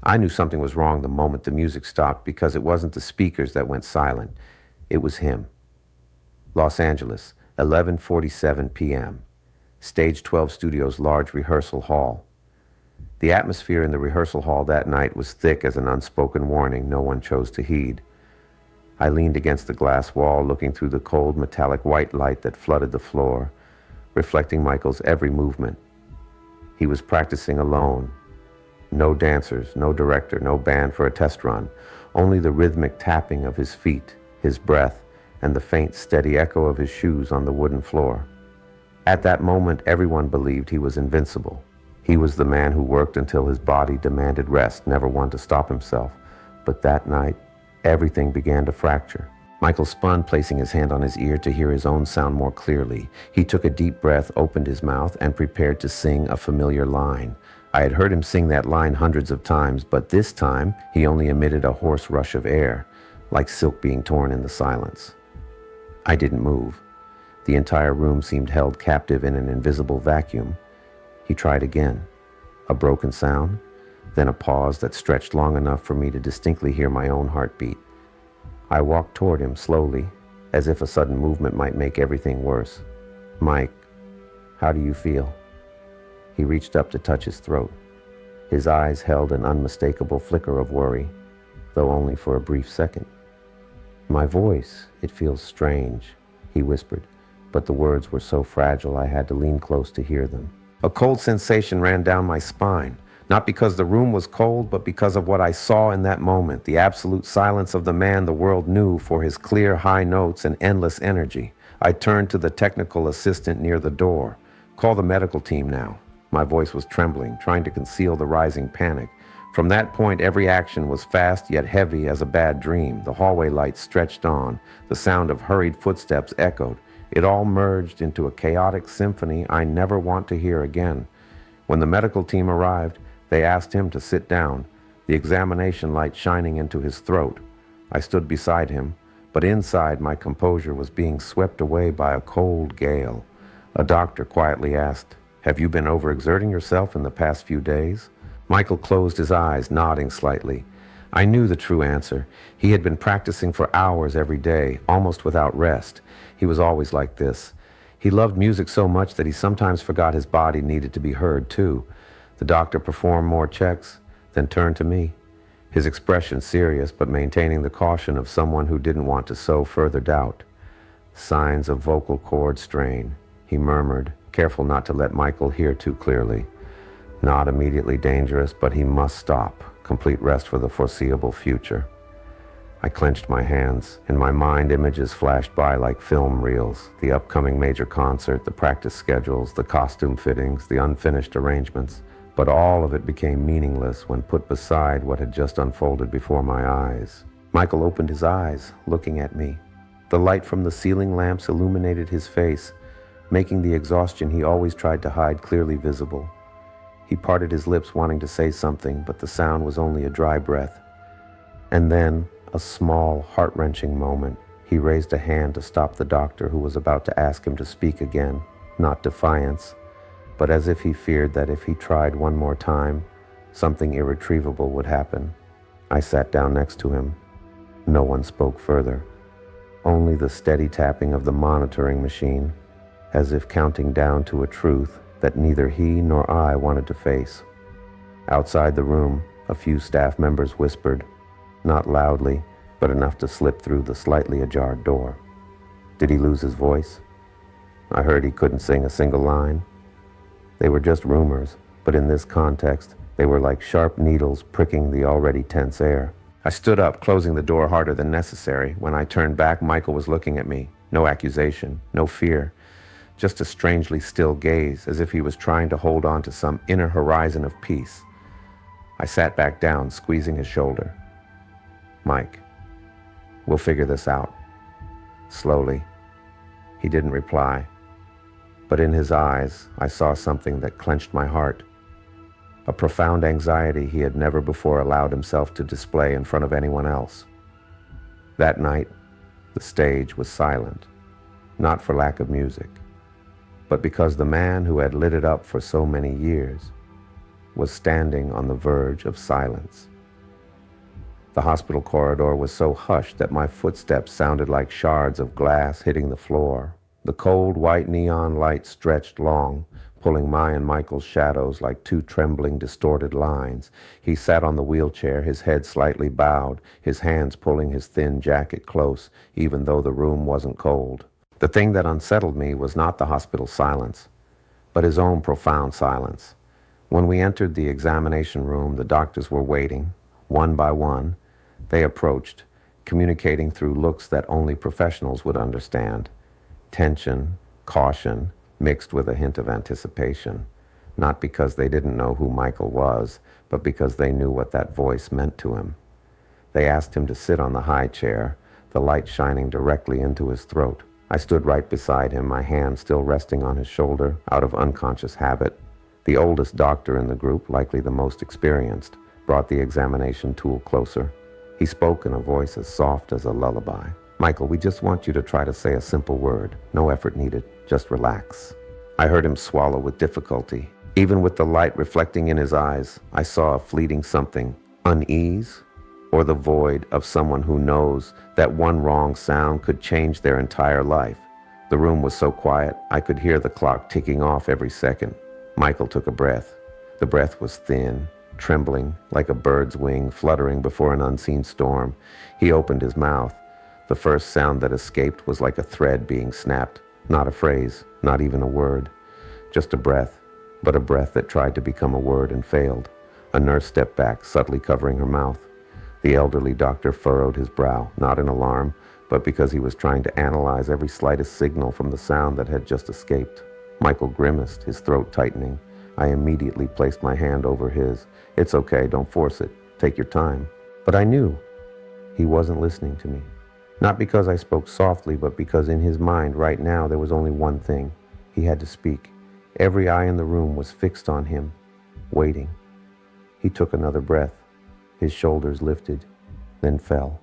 I knew something was wrong the moment the music stopped because it wasn't the speakers that went silent. It was him. Los Angeles, 11:47 p.m. Stage 12 Studios' large rehearsal hall. The atmosphere in the rehearsal hall that night was thick as an unspoken warning no one chose to heed. I leaned against the glass wall, looking through the cold metallic white light that flooded the floor, reflecting Michael's every movement. He was practicing alone. No dancers, no director, no band for a test run, only the rhythmic tapping of his feet, his breath, and the faint, steady echo of his shoes on the wooden floor. At that moment, everyone believed he was invincible. He was the man who worked until his body demanded rest, never one to stop himself. But that night, everything began to fracture. Michael spun, placing his hand on his ear to hear his own sound more clearly. He took a deep breath, opened his mouth, and prepared to sing a familiar line. I had heard him sing that line hundreds of times, but this time he only emitted a hoarse rush of air, like silk being torn in the silence. I didn't move. The entire room seemed held captive in an invisible vacuum. He tried again. A broken sound, then a pause that stretched long enough for me to distinctly hear my own heartbeat. I walked toward him slowly, as if a sudden movement might make everything worse. "Mike, how do you feel?" He reached up to touch his throat. His eyes held an unmistakable flicker of worry, though only for a brief second. "My voice, it feels strange," he whispered, but the words were so fragile I had to lean close to hear them. A cold sensation ran down my spine, not because the room was cold, but because of what I saw in that moment, the absolute silence of the man the world knew for his clear, high notes and endless energy. I turned to the technical assistant near the door. "Call the medical team now." My voice was trembling, trying to conceal the rising panic. From that point, every action was fast yet heavy as a bad dream. The hallway lights stretched on. The sound of hurried footsteps echoed. It all merged into a chaotic symphony I never want to hear again. When the medical team arrived, they asked him to sit down, the examination light shining into his throat. I stood beside him, but inside my composure was being swept away by a cold gale. A doctor quietly asked, "Have you been overexerting yourself in the past few days?" Michael closed his eyes, nodding slightly. I knew the true answer. He had been practicing for hours every day, almost without rest. He was always like this. He loved music so much that he sometimes forgot his body needed to be heard, too. The doctor performed more checks, then turned to me, his expression serious but maintaining the caution of someone who didn't want to sow further doubt. "Signs of vocal cord strain," he murmured, careful not to let Michael hear too clearly. "Not immediately dangerous, but he must stop. Complete rest for the foreseeable future." I clenched my hands. In my mind, images flashed by like film reels. The upcoming major concert, the practice schedules, the costume fittings, the unfinished arrangements. But all of it became meaningless when put beside what had just unfolded before my eyes. Michael opened his eyes, looking at me. The light from the ceiling lamps illuminated his face, making the exhaustion he always tried to hide clearly visible. He parted his lips, wanting to say something, but the sound was only a dry breath. And then, a small, heart-wrenching moment, he raised a hand to stop the doctor who was about to ask him to speak again, not defiance, but as if he feared that if he tried one more time, something irretrievable would happen. I sat down next to him. No one spoke further. Only the steady tapping of the monitoring machine, as if counting down to a truth that neither he nor I wanted to face. Outside the room, a few staff members whispered, not loudly, but enough to slip through the slightly ajar door. Did he lose his voice? I heard he couldn't sing a single line. They were just rumors, but in this context, they were like sharp needles pricking the already tense air. I stood up, closing the door harder than necessary. When I turned back, Michael was looking at me. No accusation, no fear, just a strangely still gaze, as if he was trying to hold on to some inner horizon of peace. I sat back down, squeezing his shoulder. "Mike, we'll figure this out." Slowly. He didn't reply, but in his eyes, I saw something that clenched my heart. A profound anxiety he had never before allowed himself to display in front of anyone else. That night, the stage was silent, not for lack of music, but because the man who had lit it up for so many years was standing on the verge of silence. The hospital corridor was so hushed that my footsteps sounded like shards of glass hitting the floor. The cold white neon light stretched long, pulling my and Michael's shadows like two trembling, distorted lines. He sat on the wheelchair, his head slightly bowed, his hands pulling his thin jacket close, even though the room wasn't cold. The thing that unsettled me was not the hospital silence, but his own profound silence. When we entered the examination room, the doctors were waiting, one by one. They approached, communicating through looks that only professionals would understand. Tension, caution, mixed with a hint of anticipation. Not because they didn't know who Michael was, but because they knew what that voice meant to him. They asked him to sit on the high chair, the light shining directly into his throat. I stood right beside him, my hand still resting on his shoulder, out of unconscious habit. The oldest doctor in the group, likely the most experienced, brought the examination tool closer. He spoke in a voice as soft as a lullaby. "Michael, we just want you to try to say a simple word. No effort needed. Just relax." I heard him swallow with difficulty. Even with the light reflecting in his eyes, I saw a fleeting something. Unease? Or the void of someone who knows that one wrong sound could change their entire life. The room was so quiet, I could hear the clock ticking off every second. Michael took a breath. The breath was thin, trembling like a bird's wing fluttering before an unseen storm. He opened his mouth. The first sound that escaped was like a thread being snapped. Not a phrase, not even a word. Just a breath, but a breath that tried to become a word and failed. A nurse stepped back, subtly covering her mouth. The elderly doctor furrowed his brow, not in alarm, but because he was trying to analyze every slightest signal from the sound that had just escaped. Michael grimaced, his throat tightening. I immediately placed my hand over his. "It's okay, don't force it. Take your time." But I knew he wasn't listening to me. Not because I spoke softly, but because in his mind right now there was only one thing. He had to speak. Every eye in the room was fixed on him, waiting. He took another breath. His shoulders lifted, then fell.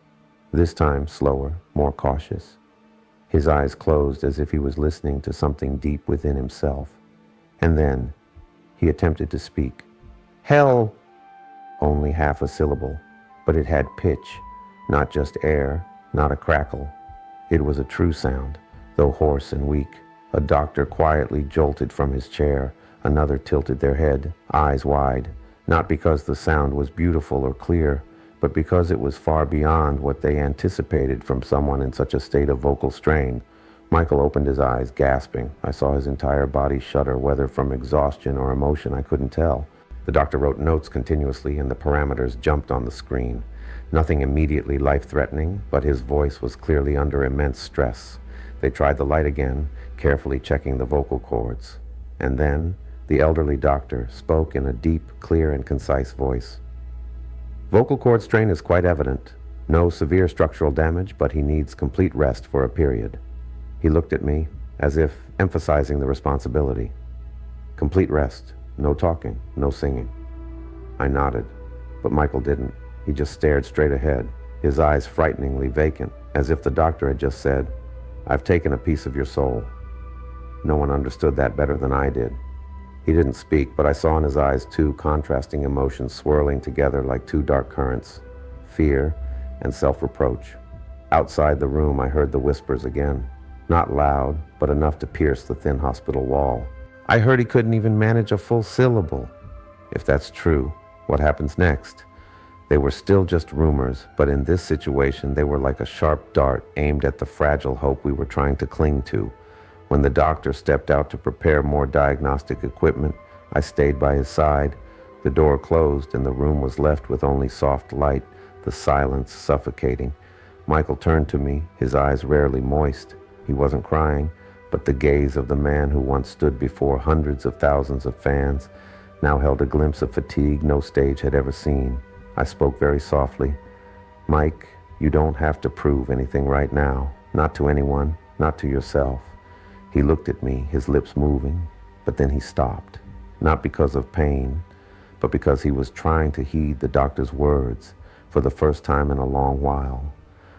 This time slower, more cautious. His eyes closed as if he was listening to something deep within himself. And then he attempted to speak. "Hell!" Only half a syllable, but it had pitch, not just air, not a crackle. It was a true sound, though hoarse and weak. A doctor quietly jolted from his chair. Another tilted their head, eyes wide, not because the sound was beautiful or clear, but because it was far beyond what they anticipated from someone in such a state of vocal strain. Michael opened his eyes, gasping. I saw his entire body shudder, whether from exhaustion or emotion, I couldn't tell. The doctor wrote notes continuously, and the parameters jumped on the screen. Nothing immediately life-threatening, but his voice was clearly under immense stress. They tried the light again, carefully checking the vocal cords. And then the elderly doctor spoke in a deep, clear, and concise voice. "Vocal cord strain is quite evident. No severe structural damage, but he needs complete rest for a period." He looked at me, as if emphasizing the responsibility. Complete rest, no talking, no singing. I nodded, but Michael didn't. He just stared straight ahead, his eyes frighteningly vacant, as if the doctor had just said, "I've taken a piece of your soul." No one understood that better than I did. He didn't speak, but I saw in his eyes two contrasting emotions swirling together like two dark currents, fear and self-reproach. Outside the room, I heard the whispers again. Not loud, but enough to pierce the thin hospital wall. "I heard he couldn't even manage a full syllable." If that's true, what happens next? They were still just rumors, but in this situation, they were like a sharp dart aimed at the fragile hope we were trying to cling to. When the doctor stepped out to prepare more diagnostic equipment, I stayed by his side. The door closed and the room was left with only soft light, the silence suffocating. Michael turned to me, his eyes rarely moist. He wasn't crying, but the gaze of the man who once stood before hundreds of thousands of fans now held a glimpse of fatigue no stage had ever seen. I spoke very softly. "Mike, you don't have to prove anything right now. Not to anyone, not to yourself." He looked at me, his lips moving, but then he stopped. Not because of pain, but because he was trying to heed the doctor's words for the first time in a long while.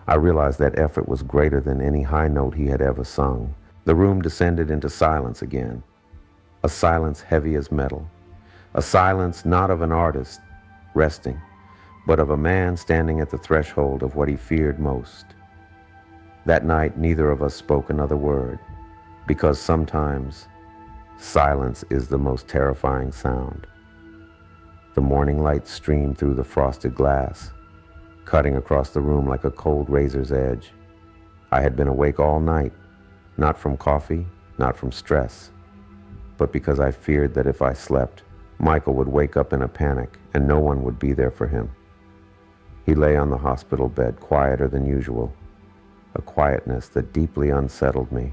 I realized that effort was greater than any high note he had ever sung. The room descended into silence again, a silence heavy as metal. A silence not of an artist resting, but of a man standing at the threshold of what he feared most. That night, neither of us spoke another word, because sometimes silence is the most terrifying sound. The morning light streamed through the frosted glass, cutting across the room like a cold razor's edge. I had been awake all night, not from coffee, not from stress, but because I feared that if I slept, Michael would wake up in a panic and no one would be there for him. He lay on the hospital bed, quieter than usual, a quietness that deeply unsettled me.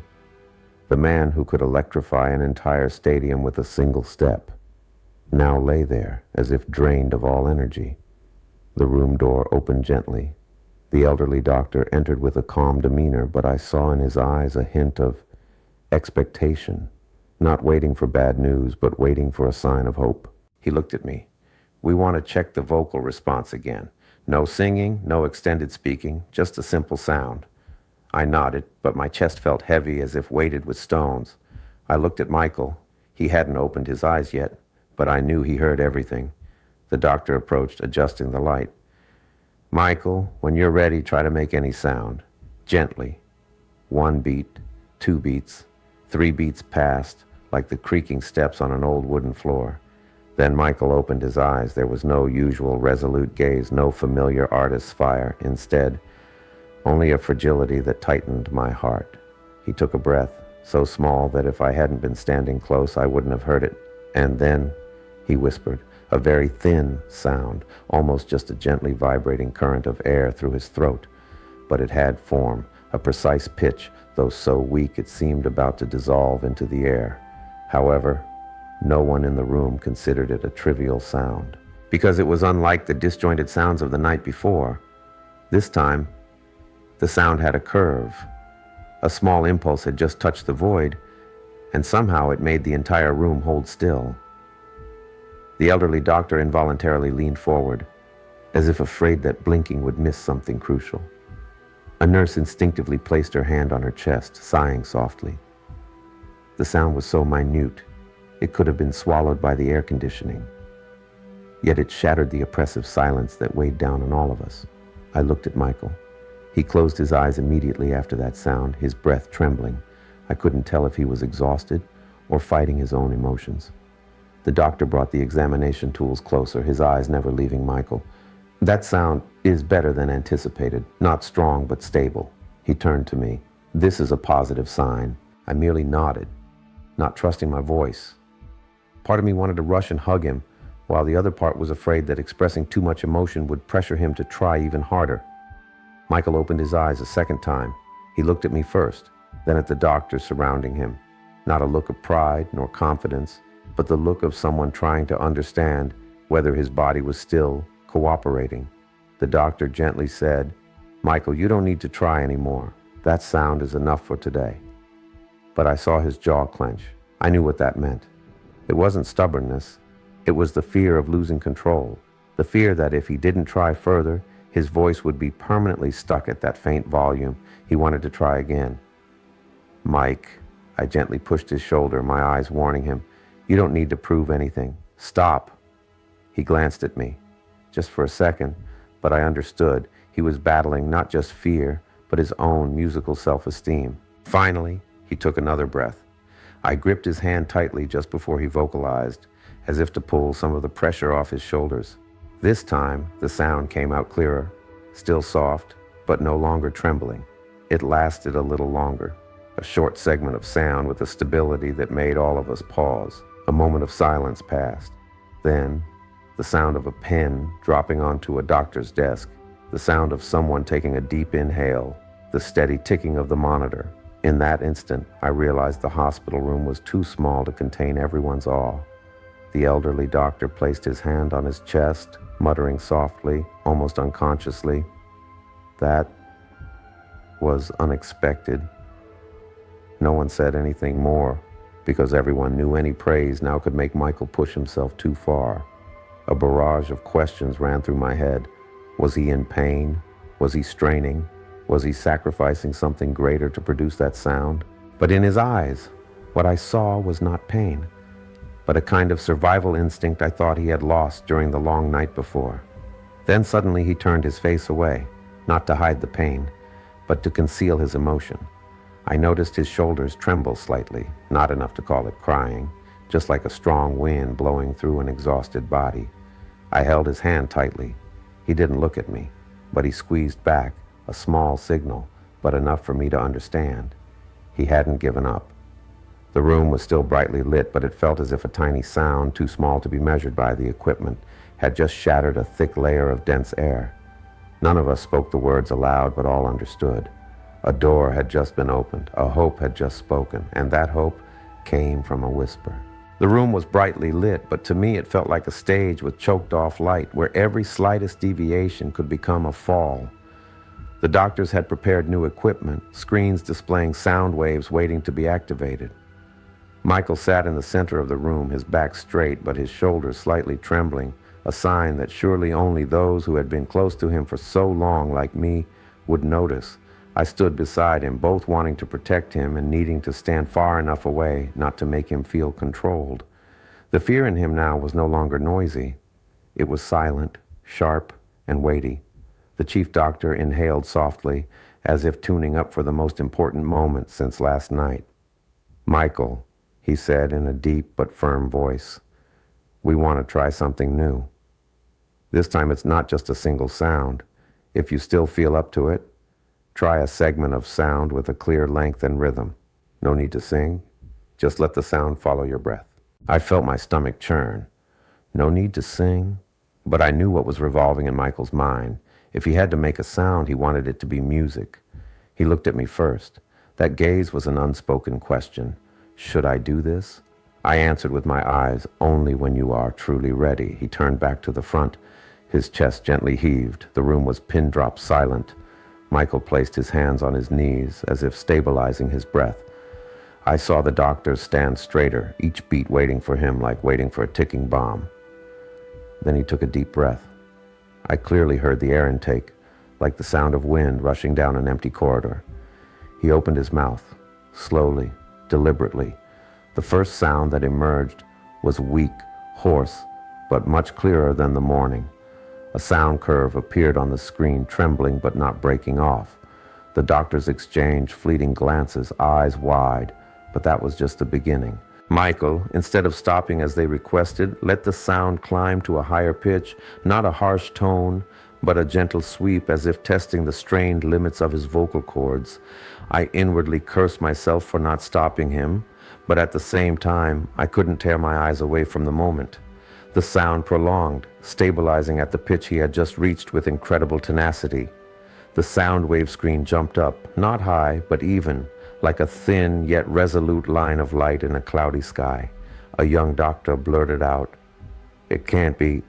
The man who could electrify an entire stadium with a single step now lay there as if drained of all energy. The room door opened gently. The elderly doctor entered with a calm demeanor, but I saw in his eyes a hint of expectation, not waiting for bad news, but waiting for a sign of hope. He looked at me. "We want to check the vocal response again. No singing, no extended speaking, just a simple sound." I nodded, but my chest felt heavy as if weighted with stones. I looked at Michael. He hadn't opened his eyes yet, but I knew he heard everything. The doctor approached, adjusting the light. "Michael, when you're ready, try to make any sound. Gently. 1 beat, 2 beats, 3 beats passed, like the creaking steps on an old wooden floor." Then Michael opened his eyes. There was no usual resolute gaze, no familiar artist's fire. Instead, only a fragility that tightened my heart. He took a breath, so small that if I hadn't been standing close, I wouldn't have heard it. And then he whispered, a very thin sound, almost just a gently vibrating current of air through his throat. But it had form, a precise pitch, though so weak it seemed about to dissolve into the air. However, no one in the room considered it a trivial sound, because it was unlike the disjointed sounds of the night before. This time, the sound had a curve. A small impulse had just touched the void, and somehow it made the entire room hold still. The elderly doctor involuntarily leaned forward, as if afraid that blinking would miss something crucial. A nurse instinctively placed her hand on her chest, sighing softly. The sound was so minute, it could have been swallowed by the air conditioning. Yet it shattered the oppressive silence that weighed down on all of us. I looked at Michael. He closed his eyes immediately after that sound, his breath trembling. I couldn't tell if he was exhausted or fighting his own emotions. The doctor brought the examination tools closer, his eyes never leaving Michael. "That sound is better than anticipated. Not strong, but stable." He turned to me. "This is a positive sign." I merely nodded, not trusting my voice. Part of me wanted to rush and hug him, while the other part was afraid that expressing too much emotion would pressure him to try even harder. Michael opened his eyes a second time. He looked at me first, then at the doctors surrounding him. Not a look of pride nor confidence, but the look of someone trying to understand whether his body was still cooperating. The doctor gently said, "Michael, you don't need to try anymore. That sound is enough for today." But I saw his jaw clench. I knew what that meant. It wasn't stubbornness. It was the fear of losing control. The fear that if he didn't try further, his voice would be permanently stuck at that faint volume. He wanted to try again. "Mike," I gently pushed his shoulder, my eyes warning him, "you don't need to prove anything. Stop." He glanced at me, just for a second, but I understood. He was battling not just fear, but his own musical self-esteem. Finally, he took another breath. I gripped his hand tightly just before he vocalized, as if to pull some of the pressure off his shoulders. This time, the sound came out clearer, still soft, but no longer trembling. It lasted a little longer, a short segment of sound with a stability that made all of us pause. A moment of silence passed. Then, the sound of a pen dropping onto a doctor's desk, the sound of someone taking a deep inhale, the steady ticking of the monitor. In that instant, I realized the hospital room was too small to contain everyone's awe. The elderly doctor placed his hand on his chest, muttering softly, almost unconsciously. That was unexpected. No one said anything more, because everyone knew any praise now could make Michael push himself too far. A barrage of questions ran through my head. Was he in pain? Was he straining? Was he sacrificing something greater to produce that sound? But in his eyes, what I saw was not pain, but a kind of survival instinct I thought he had lost during the long night before. Then suddenly he turned his face away, not to hide the pain, but to conceal his emotion. I noticed his shoulders tremble slightly, not enough to call it crying, just like a strong wind blowing through an exhausted body. I held his hand tightly. He didn't look at me, but he squeezed back, a small signal, but enough for me to understand. He hadn't given up. The room was still brightly lit, but it felt as if a tiny sound, too small to be measured by the equipment, had just shattered a thick layer of dense air. None of us spoke the words aloud, but all understood. A door had just been opened, a hope had just spoken, and that hope came from a whisper. The room was brightly lit, but to me it felt like a stage with choked-off light, where every slightest deviation could become a fall. The doctors had prepared new equipment, screens displaying sound waves waiting to be activated. Michael sat in the center of the room, his back straight, but his shoulders slightly trembling, a sign that surely only those who had been close to him for so long, like me, would notice. I stood beside him, both wanting to protect him and needing to stand far enough away not to make him feel controlled. The fear in him now was no longer noisy. It was silent, sharp, and weighty. The chief doctor inhaled softly, as if tuning up for the most important moment since last night. "Michael," he said in a deep but firm voice, "we want to try something new. This time it's not just a single sound. If you still feel up to it, try a segment of sound with a clear length and rhythm. No need to sing. Just let the sound follow your breath." I felt my stomach churn. No need to sing? But I knew what was revolving in Michael's mind. If he had to make a sound, he wanted it to be music. He looked at me first. That gaze was an unspoken question. Should I do this? I answered with my eyes, "Only when you are truly ready." He turned back to the front. His chest gently heaved. The room was pin-drop silent. Michael placed his hands on his knees, as if stabilizing his breath. I saw the doctors stand straighter, each beat waiting for him like waiting for a ticking bomb. Then he took a deep breath. I clearly heard the air intake, like the sound of wind rushing down an empty corridor. He opened his mouth, slowly, deliberately. The first sound that emerged was weak, hoarse, but much clearer than the morning. A sound curve appeared on the screen, trembling but not breaking off. The doctors exchanged fleeting glances, eyes wide, but that was just the beginning. Michael, instead of stopping as they requested, let the sound climb to a higher pitch, not a harsh tone, but a gentle sweep, as if testing the strained limits of his vocal cords. I inwardly cursed myself for not stopping him, but at the same time, I couldn't tear my eyes away from the moment. The sound prolonged, stabilizing at the pitch he had just reached with incredible tenacity. The sound wave screen jumped up, not high, but even, like a thin yet resolute line of light in a cloudy sky. A young doctor blurted out, "It can't be,"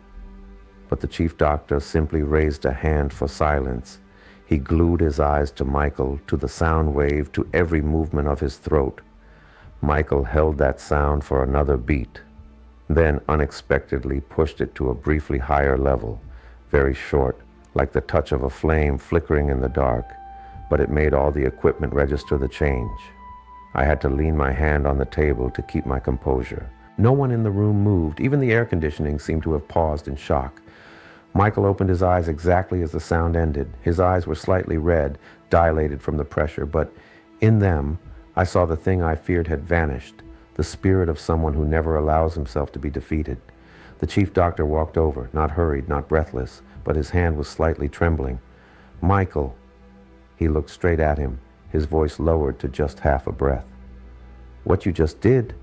but the chief doctor simply raised a hand for silence. He glued his eyes to Michael, to the sound wave, to every movement of his throat. Michael held that sound for another beat, then unexpectedly pushed it to a briefly higher level, very short, like the touch of a flame flickering in the dark, but it made all the equipment register the change. I had to lean my hand on the table to keep my composure. No one in the room moved. Even the air conditioning seemed to have paused in shock. Michael opened his eyes exactly as the sound ended. His eyes were slightly red, dilated from the pressure, but in them, I saw the thing I feared had vanished, the spirit of someone who never allows himself to be defeated. The chief doctor walked over, not hurried, not breathless, but his hand was slightly trembling. "Michael." He looked straight at him, his voice lowered to just half a breath. "What you just did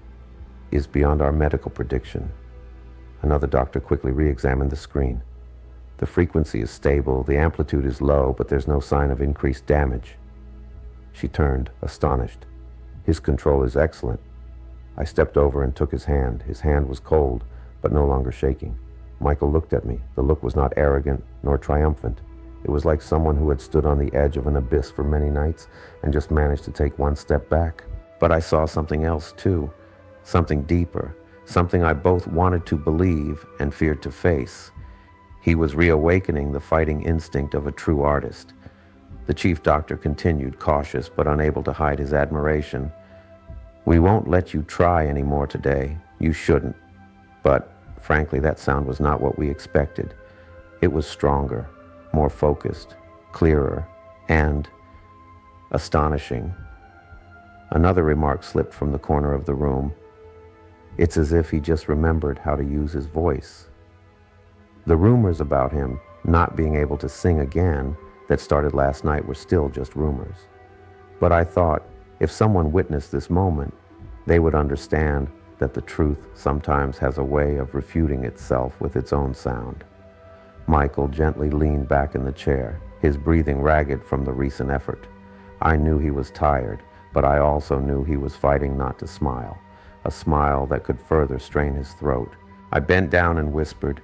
is beyond our medical prediction." Another doctor quickly re-examined the screen. "The frequency is stable, the amplitude is low, but there's no sign of increased damage." She turned, astonished. "His control is excellent." I stepped over and took his hand. His hand was cold, but no longer shaking. Michael looked at me. The look was not arrogant nor triumphant. It was like someone who had stood on the edge of an abyss for many nights and just managed to take one step back. But I saw something else too, something deeper, something I both wanted to believe and feared to face. He was reawakening the fighting instinct of a true artist. The chief doctor continued, cautious but unable to hide his admiration. "We won't let you try anymore today. You shouldn't. But, frankly, that sound was not what we expected. It was stronger, more focused, clearer, and astonishing. Another remark slipped from the corner of the room. It's as if he just remembered how to use his voice. The rumors about him not being able to sing again that started last night were still just rumors. But I thought, if someone witnessed this moment, they would understand that the truth sometimes has a way of refuting itself with its own sound. Michael gently leaned back in the chair, his breathing ragged from the recent effort. I knew he was tired, but I also knew he was fighting not to smile, a smile that could further strain his throat. I bent down and whispered,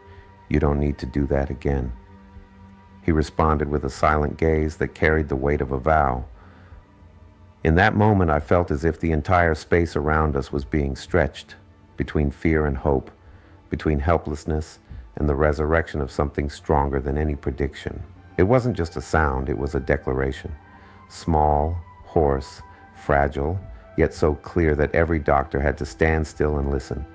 "You don't need to do that again." He responded with a silent gaze that carried the weight of a vow. In that moment, I felt as if the entire space around us was being stretched, between fear and hope, between helplessness and the resurrection of something stronger than any prediction. It wasn't just a sound, it was a declaration. Small, hoarse, fragile, yet so clear that every doctor had to stand still and listen.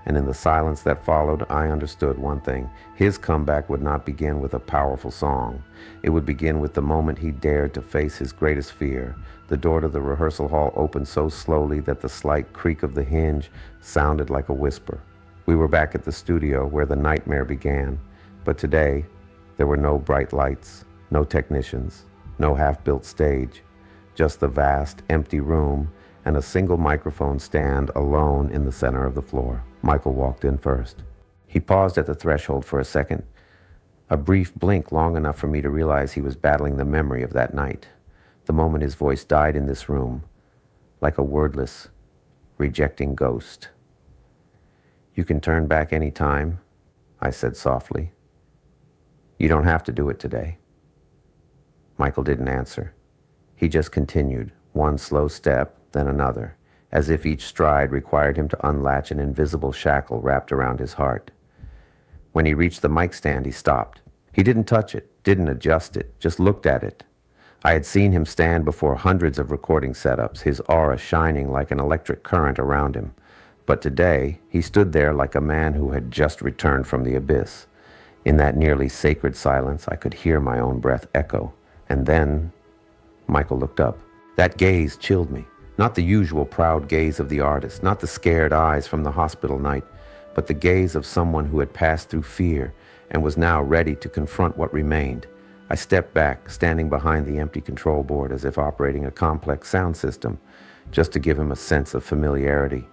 And in the silence that followed, I understood one thing. His comeback would not begin with a powerful song. It would begin with the moment he dared to face his greatest fear. The door to the rehearsal hall opened so slowly that the slight creak of the hinge sounded like a whisper. We were back at the studio where the nightmare began. But today, there were no bright lights, no technicians, no half-built stage, just the vast, empty room and a single microphone stand alone in the center of the floor. Michael walked in first. He paused at the threshold for a second, a brief blink long enough for me to realize he was battling the memory of that night, the moment his voice died in this room, like a wordless, rejecting ghost. "You can turn back any time," I said softly. "You don't have to do it today." Michael didn't answer. He just continued, one slow step, then another, as if each stride required him to unlatch an invisible shackle wrapped around his heart. When he reached the mic stand, he stopped. He didn't touch it, didn't adjust it, just looked at it. I had seen him stand before hundreds of recording setups, his aura shining like an electric current around him. But today, he stood there like a man who had just returned from the abyss. In that nearly sacred silence, I could hear my own breath echo. And then, Michael looked up. That gaze chilled me. Not the usual proud gaze of the artist, not the scared eyes from the hospital night, but the gaze of someone who had passed through fear and was now ready to confront what remained. I stepped back, standing behind the empty control board as if operating a complex sound system, just to give him a sense of familiarity.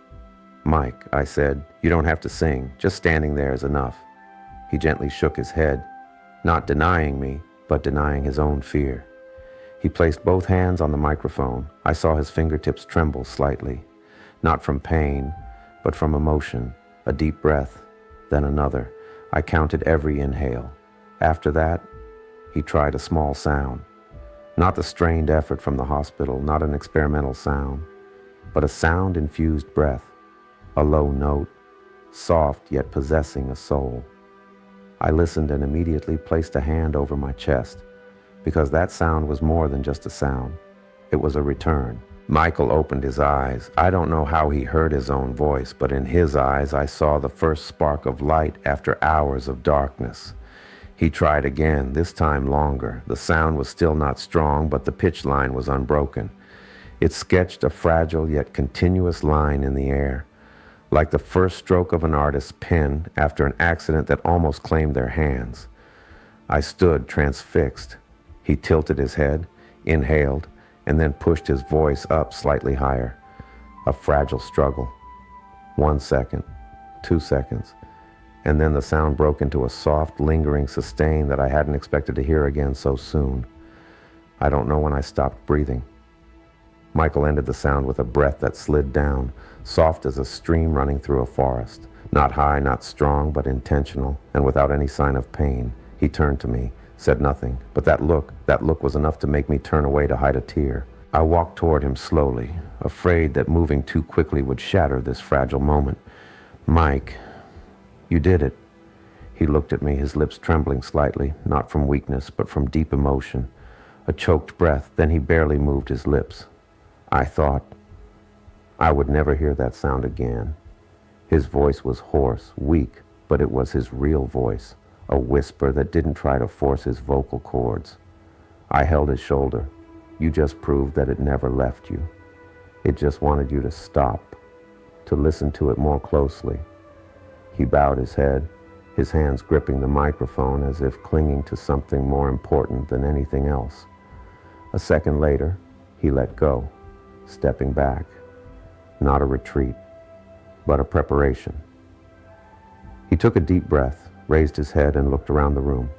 "Mike," I said, "you don't have to sing. Just standing there is enough." He gently shook his head, not denying me, but denying his own fear. He placed both hands on the microphone. I saw his fingertips tremble slightly, not from pain, but from emotion. A deep breath, then another. I counted every inhale. After that, he tried a small sound. Not the strained effort from the hospital, not an experimental sound, but a sound-infused breath, a low note, soft yet possessing a soul. I listened and immediately placed a hand over my chest, because that sound was more than just a sound. It was a return. Michael opened his eyes. I don't know how he heard his own voice, but in his eyes I saw the first spark of light after hours of darkness. He tried again, this time longer. The sound was still not strong, but the pitch line was unbroken. It sketched a fragile yet continuous line in the air, like the first stroke of an artist's pen after an accident that almost claimed their hands. I stood transfixed. He tilted his head, inhaled, and then pushed his voice up slightly higher. A fragile struggle. 1 second, 2 seconds, and then the sound broke into a soft, lingering sustain that I hadn't expected to hear again so soon. I don't know when I stopped breathing. Michael ended the sound with a breath that slid down, soft as a stream running through a forest. Not high, not strong, but intentional, and without any sign of pain. He turned to me, said nothing, but that look was enough to make me turn away to hide a tear. I walked toward him slowly, afraid that moving too quickly would shatter this fragile moment. "Mike, you did it." He looked at me, his lips trembling slightly, not from weakness, but from deep emotion. A choked breath, then he barely moved his lips. I thought I would never hear that sound again. His voice was hoarse, weak, but it was his real voice, a whisper that didn't try to force his vocal cords. I held his shoulder. You just proved that it never left you. It just wanted you to stop, to listen to it more closely. He bowed his head, his hands gripping the microphone as if clinging to something more important than anything else. A second later, he let go, stepping back. Not a retreat, but a preparation. He took a deep breath, raised his head, and looked around the room,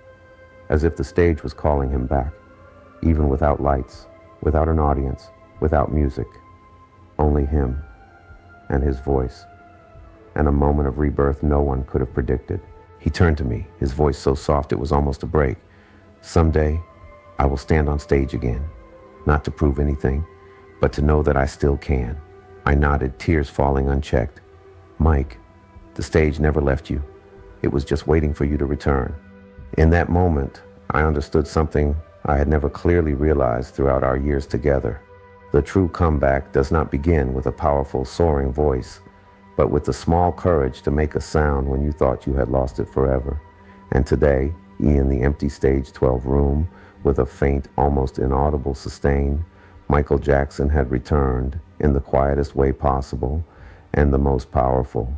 as if the stage was calling him back, even without lights, without an audience, without music. Only him and his voice, and a moment of rebirth no one could have predicted. He turned to me, his voice so soft it was almost a break. Someday, I will stand on stage again, not to prove anything, but to know that I still can. I nodded, tears falling unchecked. Mike, the stage never left you. It was just waiting for you to return. In that moment, I understood something I had never clearly realized throughout our years together. The true comeback does not begin with a powerful, soaring voice, but with the small courage to make a sound when you thought you had lost it forever. And today, in the empty stage 12 room, with a faint, almost inaudible sustain, Michael Jackson had returned in the quietest way possible and the most powerful.